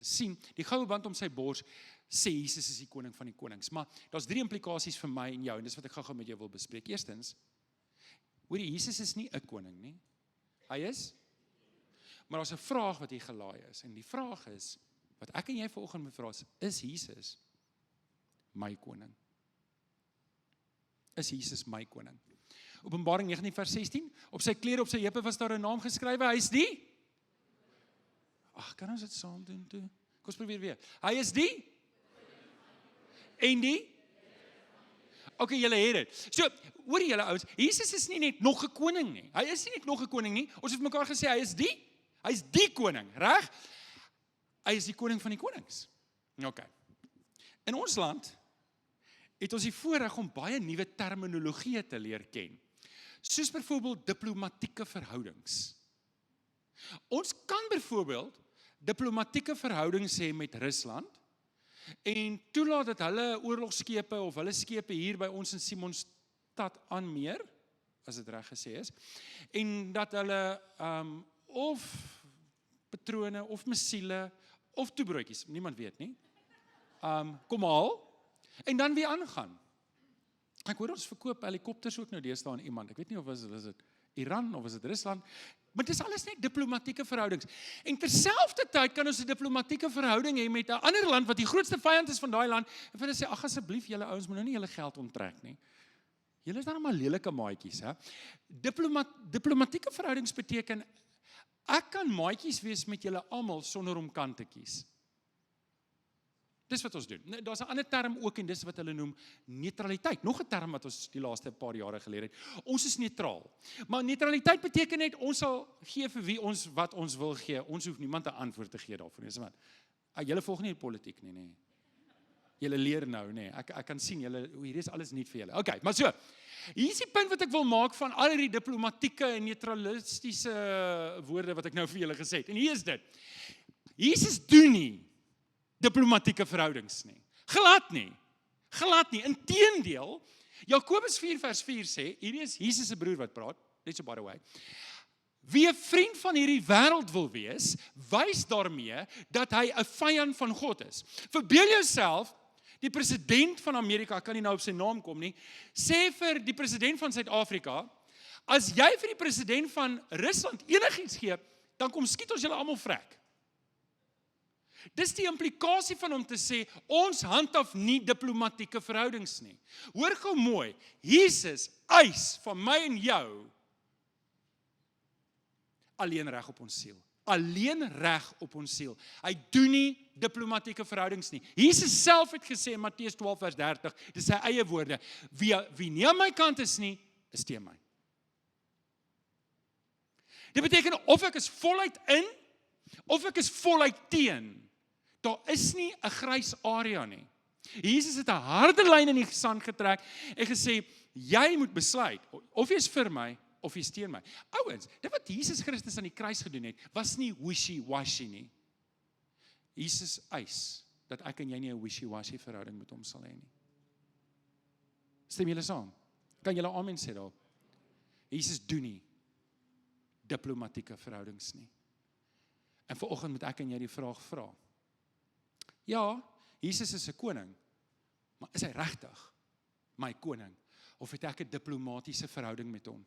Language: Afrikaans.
sien, die goue band om sy bors, sê Jesus is die koning van die konings. Maar daar's 3 implikasies vir my en jou, en dis wat ek gou met jou wil bespreek. Eerstens, hoorie, Jesus is nie 'n koning nie. Hy is, maar daar's 'n vraag wat hier gelaai is, en die vraag is, wat ek en jy vanoggend moet vra is Jesus my koning? Is Jesus my koning? Openbaring 19 vers 16, op sy klere, op sy heupe was daar 'n naam geskrywe, hy is die? Ag, kan ons dit saam doen toe? Kom ons probeer weer. Hy is die? En die? Okay, julle het dit. So, hoor julle ouens, Jesus is nie net nog 'n koning nie. Hy is nie net nog 'n koning nie. Ons het mekaar gesê, hy is die koning, reg? Hy is die koning van die konings. Okay. In ons land het ons die voorreg om baie nuwe terminologie te leer ken. Soos byvoorbeeld diplomatieke verhoudings. Ons kan byvoorbeeld diplomatieke verhoudings hê met Rusland en toelaat dat hulle oorlogskepe of hulle skepe hier by ons in Simonstad aanmeer, as dit reg gesê is, en dat hulle of patrone of missiele of toebroodjies, niemand weet nie, kom haal en dan weer aangaan. Ek hoor ons verkoop helikopters ook nou deesdae aan iemand. Ek weet nie of was dit Iran of was dit Rusland, maar dit is alles net diplomatieke verhoudings. En terselfdertyd kan ons 'n diplomatieke verhouding hê met 'n ander land wat die grootste vyand is van daai land en vir hulle sê, ag asseblief julle ouens moet nou nie julle geld onttrek nie. Julle is dan maar lelike maatjies, hè. Diplomatieke verhoudings beteken ek kan maatjies wees met julle almal sonder om kant te kies. Dis wat ons doen. Daar's 'n ander term ook en dis wat hulle noem neutraliteit. Nog 'n term wat ons die laaste paar jare geleer het. Ons is neutraal. Maar neutraliteit beteken net ons sal gee vir wie ons wat ons wil gee. Ons hoef niemand 'n antwoord te gee daarvoor nie. Want julle volg nie die politiek nie, nee. Julle leer nou, nee. Ek kan sien julle hier is alles nuut vir julle. Okay, maar so. Hier is die punt wat ek wil maak van al die diplomatieke en neutralistiese woorde wat ek nou vir julle gesê het. En hier is dit. Jesus doen nie diplomatieke verhoudings nie. Glad nie. Inteendeel, Jakobus 4 vers 4 sê, hierdie is Jesus se broer wat praat, net so by the way. Wie 'n vriend van hierdie wêreld wil wees, wys daarmee dat hy 'n vyand van God is. Verbeel jouself, die president van Amerika, ek kan nie nou op sy naam kom nie, sê vir die president van Suid-Afrika, as jy vir die president van Rusland enigiets gee, dan kom skiet ons julle almal vrek. Dis die implikasie van om te sê, ons handhaaf nie diplomatieke verhoudings nie. Hoor gou mooi, Jesus eis van my en jou alleen reg op ons siel. Alleen reg op ons siel. Hy doen nie diplomatieke verhoudings nie. Jesus self het gesê in Matteus 12 vers 30, dis sy eie woorde, wie nie aan my kant is nie, is teen my. Dit beteken of ek is voluit in, of ek is voluit teen. Daar is nie 'n grys area nie. Jesus het 'n harde lyn in die sand getrek en gesê, jy moet besluit, of jy is vir my, of jy is teen my. Ouens, dit wat Jesus Christus aan die kruis gedoen het, was nie wishy-washy nie. Jesus eis, dat ek en jy nie 'n wishy-washy verhouding met hom sal hê nie. Stem julle saam? Kan julle amen sê daarop? Jesus doen nie diplomatieke verhoudings nie. En vanoggend moet ek en jy die vraag vra. Ja, Jesus is 'n koning, maar is hy regtig my koning? Of het ek 'n diplomatisiese verhouding met hom?